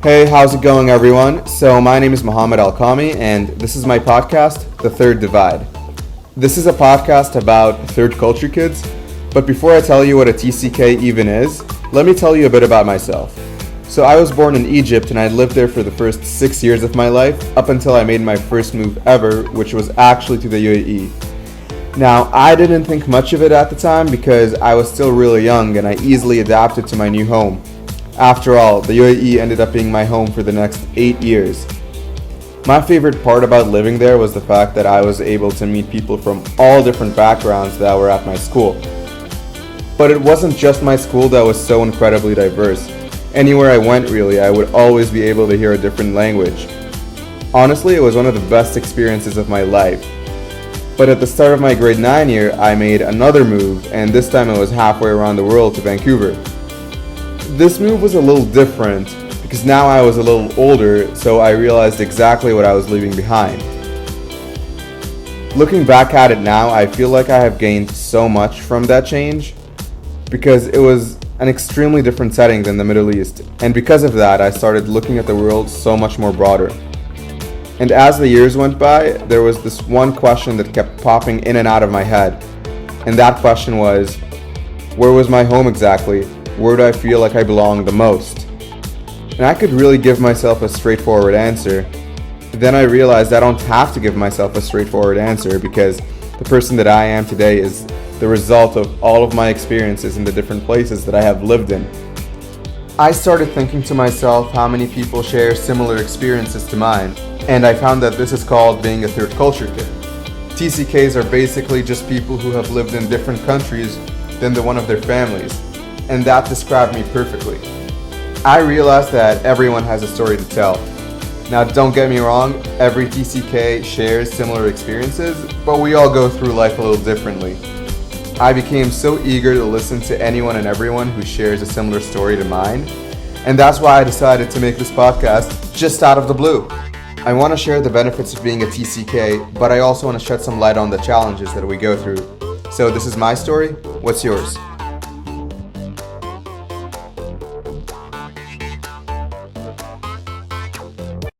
Hey, how's it going, everyone? So, my name is Muhammad Al-Kami, and this is my podcast, The Third Divide. This is a podcast about third culture kids, but before I tell you what a TCK even is, let me tell you a bit about myself. So, I was born in Egypt, and I lived there for the first 6 years of my life, up until I made my first move ever, which was actually to the UAE. Now, I didn't think much of it at the time because I was still really young and I easily adapted to my new home. After all, the UAE ended up being my home for the next 8 years. My favorite part about living there was the fact that I was able to meet people from all different backgrounds that were at my school. But it wasn't just my school that was so incredibly diverse. Anywhere I went, really, I would always be able to hear a different language. Honestly, it was one of the best experiences of my life. But at the start of my grade 9 year, I made another move, and this time it was halfway around the world to Vancouver. This move was a little different because now I was a little older, so I realized exactly what I was leaving behind. Looking back at it now, I feel like I have gained so much from that change because it was an extremely different setting than the Middle East, and because of that, I started looking at the world so much more broader. And as the years went by, there was this one question that kept popping in and out of my head, and that question was, where was my home exactly? Where do I feel like I belong the most? And I could really give myself a straightforward answer. Then I realized I don't have to give myself a straightforward answer because the person that I am today is the result of all of my experiences in the different places that I have lived in. I started thinking to myself how many people share similar experiences to mine, and I found that this is called being a third culture kid. TCKs are basically just people who have lived in different countries than the one of their families. And that described me perfectly. I realized that everyone has a story to tell. Now, don't get me wrong, every TCK shares similar experiences, but we all go through life a little differently. I became so eager to listen to anyone and everyone who shares a similar story to mine, and that's why I decided to make this podcast just out of the blue. I want to share the benefits of being a TCK, but I also want to shed some light on the challenges that we go through. So this is my story. What's yours?